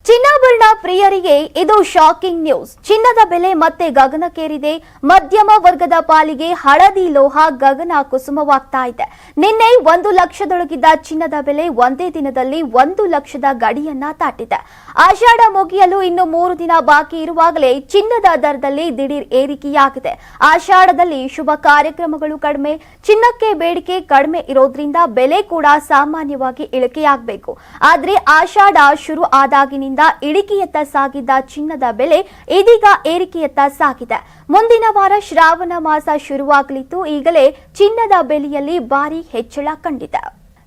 ಚಿನ್ನಾಭರಣ ಪ್ರಿಯರಿಗೆ ಇದು ಶಾಕಿಂಗ್ ನ್ಯೂಸ್. ಚಿನ್ನದ ಬೆಲೆ ಮತ್ತೆ ಗಗನಕ್ಕೇರಿದೆ. ಮಧ್ಯಮ ವರ್ಗದ ಪಾಲಿಗೆ ಹಳದಿ ಲೋಹ ಗಗನ ಕುಸುಮವಾಗ್ತಾ ಇದೆ. ನಿನ್ನೆ 1 ಲಕ್ಷದೊಳಗಿದ್ದ ಚಿನ್ನದ ಬೆಲೆ ಒಂದೇ ದಿನದಲ್ಲಿ 1 ಲಕ್ಷದ ಗಡಿಯನ್ನ ದಾಟಿದೆ. ಆಷಾಢ ಮುಗಿಯಲು ಇನ್ನು 3 ದಿನ ಬಾಕಿ ಇರುವಾಗಲೇ ಚಿನ್ನದ ದರದಲ್ಲಿ ದಿಢೀರ್ ಏರಿಕೆಯಾಗಿದೆ. ಆಷಾಢದಲ್ಲಿ ಶುಭ ಕಾರ್ಯಕ್ರಮಗಳು ಕಡಿಮೆ, ಚಿನ್ನಕ್ಕೆ ಬೇಡಿಕೆ ಕಡಿಮೆ ಇರೋದ್ರಿಂದ ಬೆಲೆ ಕೂಡ ಸಾಮಾನ್ಯವಾಗಿ ಇಳಿಕೆಯಾಗಬೇಕು. ಆದ್ರೆ ಆಷಾಢ ಶುರು ಆದಾಗಿನಿಂದ ಇಳಿಕೆಯತ್ತ ಸಾಗಿದ್ದ ಚಿನ್ನದ ಬೆಲೆ ಇದೀಗ ಏರಿಕೆಯತ್ತ ಸಾಗಿದೆ. ಮುಂದಿನ ವಾರ ಶ್ರಾವಣ ಮಾಸ ಶುರುವಾಗಲಿದ್ದು ಈಗಲೇ ಚಿನ್ನದ ಬೆಲೆಯಲ್ಲಿ ಭಾರಿ ಹೆಚ್ಚಳ ಕಂಡಿದೆ.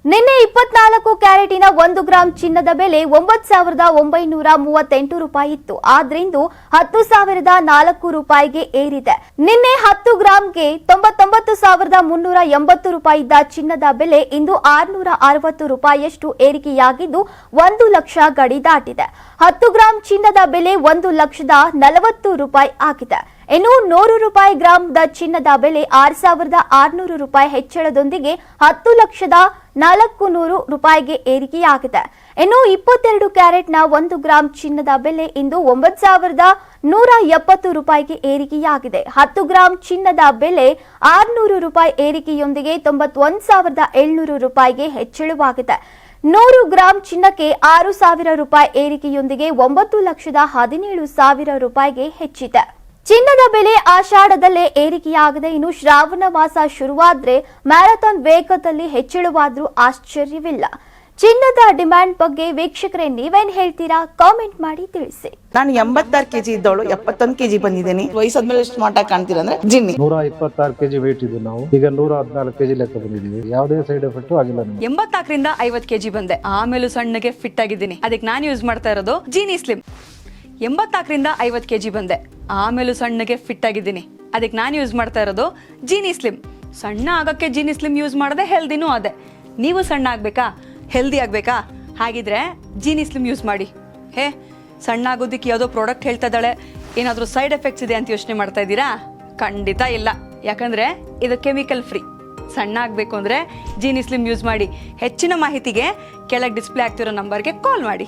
ನಿನ್ನೆ 24 ಕ್ಯಾರೆಟಿನ 1 ಗ್ರಾಂ ಚಿನ್ನದ ಬೆಲೆ 9,938 ರೂಪಾಯಿ ಇತ್ತು. ಆದ್ರಿಂದು 10,004 ರೂಪಾಯಿಗೆ ಏರಿದೆ. ನಿನ್ನೆ 10 ಗ್ರಾಂಗೆ 99,380 ರೂಪಾಯಿ ಇದ್ದ ಚಿನ್ನದ ಬೆಲೆ ಇಂದು 660 ರೂಪಾಯಿಯಷ್ಟು ಏರಿಕೆಯಾಗಿದ್ದು 1 ಲಕ್ಷ ಗಡಿ ದಾಟಿದೆ. 10 ಗ್ರಾಂ ಚಿನ್ನದ ಬೆಲೆ 1,40,40 ರೂಪಾಯಿ ಆಗಿದೆ. ಇನ್ನು 100 ರೂಪಾಯಿ ಗ್ರಾಂದ ಚಿನ್ನದ ಬೆಲೆ 6,600 ರೂಪಾಯಿ ಹೆಚ್ಚಳದೊಂದಿಗೆ 10,400 ರೂಪಾಯಿಗೆ ಏರಿಕೆಯಾಗಿದೆ. ಇನ್ನು 22 ಕ್ಯಾರೆಟ್ನ 1 ಗ್ರಾಂ ಚಿನ್ನದ ಬೆಲೆ ಇಂದು 9,170 ರೂಪಾಯಿಗೆ ಏರಿಕೆಯಾಗಿದೆ. 10 ಗ್ರಾಂ ಚಿನ್ನದ ಬೆಲೆ 600 ರೂಪಾಯಿ ಏರಿಕೆಯೊಂದಿಗೆ 91,700 ರೂಪಾಯಿಗೆ ಹೆಚ್ಚಳವಾಗಿದೆ. 100 ಗ್ರಾಂ ಚಿನ್ನಕ್ಕೆ 6,000 ರೂಪಾಯಿ ಏರಿಕೆಯೊಂದಿಗೆ 9,17,000 ರೂಪಾಯಿಗೆ ಹೆಚ್ಚಿದೆ. ಚಿನ್ನದ ಬೆಲೆ ಆಷಾಢದಲ್ಲೇ ಏರಿಕೆಯಾಗಿದೆ. ಇನ್ನು ಶ್ರಾವಣ ಮಾಸ ಶುರುವಾದ್ರೆ ಮ್ಯಾರಥಾನ್ ವೇಗದಲ್ಲಿ ಹೆಚ್ಚಳವಾದ್ರೂ ಆಶ್ಚರ್ಯವಿಲ್ಲ. ಚಿನ್ನದ ಡಿಮ್ಯಾಂಡ್ ಬಗ್ಗೆ ವೀಕ್ಷಕರೇ ನೀವೇನ್ ಹೇಳ್ತೀರಾ? ಕಾಮೆಂಟ್ ಮಾಡಿ ತಿಳಿಸಿ. ನಾನು 86 ಕೆಜಿ ಇದ್ದವಳು 71 ಕೆಜಿ ಬಂದಿದ್ದೀನಿ. ವಯಸ್ಸಾದ್ಮೇಲೆ ಸ್ಮಾರ್ಟ್ ಆಗಿ ಕಾಣ್ತೀರಾ ಅಂದ್ರೆ ಜಿನ್ನಿ. 126 ಕೆಜಿ ವೇಟ್ ಇದ್ದು ನಾವು ಈಗ 114 ಕೆಜಿ ಲೆಕ್ಕ ಬಂದಿದ್ದೀವಿ. ಯಾವುದೇ ಸೈಡ್ ಎಫೆಕ್ಟ್ ಆಗಿಲ್ಲ. 84ರಿಂದ 50 ಕೆಜಿ ಬಂದೆ. ಆಮೇಲೂ ಸಣ್ಣಗೆ ಫಿಟ್ ಆಗಿದ್ದೀನಿ. ಅದಕ್ಕೆ ನಾನು ಯೂಸ್ ಮಾಡ್ತಾ ಇರೋದು ಜೀನಿ ಸ್ಲಿಮ್. 84ರಿಂದ 50 ಕೆಜಿ ಬಂದೆ. ಆಮೇಲೂ ಸಣ್ಣಗೆ ಫಿಟ್ ಆಗಿದ್ದೀನಿ. ಅದಕ್ಕೆ ನಾನು ಯೂಸ್ ಮಾಡ್ತಾ ಇರೋದು ಜೀನಿ ಸ್ಲಿಮ್. ಸಣ್ಣ ಆಗಕ್ಕೆ ಜೀನಿ ಸ್ಲಿಮ್ ಯೂಸ್ ಮಾಡದೆ ಹೆಲ್ದಿನೂ ಅದೇ. ನೀವು ಸಣ್ಣ ಆಗ್ಬೇಕಾ, ಹೆಲ್ದಿ ಆಗ್ಬೇಕಾ? ಹಾಗಿದ್ರೆ ಜೀನಿ ಸ್ಲಿಮ್ ಯೂಸ್ ಮಾಡಿ. ಸಣ್ಣ ಆಗೋದಕ್ಕೆ ಯಾವುದೋ ಪ್ರಾಡಕ್ಟ್ ಹೇಳ್ತಾ ಇದ್ದಾಳೆ, ಏನಾದರೂ ಸೈಡ್ ಎಫೆಕ್ಟ್ಸ್ ಇದೆ ಅಂತ ಯೋಚನೆ ಮಾಡ್ತಾ ಇದ್ದೀರಾ? ಖಂಡಿತ ಇಲ್ಲ. ಯಾಕಂದ್ರೆ ಇದು ಕೆಮಿಕಲ್ ಫ್ರೀ. ಸಣ್ಣ ಆಗಬೇಕು ಅಂದ್ರೆ ಜೀನಿ ಸ್ಲಿಮ್ ಯೂಸ್ ಮಾಡಿ. ಹೆಚ್ಚಿನ ಮಾಹಿತಿಗೆ ಕೆಳಗೆ ಡಿಸ್ಪ್ಲೇ ಆಗ್ತಿರೋ ನಂಬರ್ಗೆ ಕಾಲ್ ಮಾಡಿ.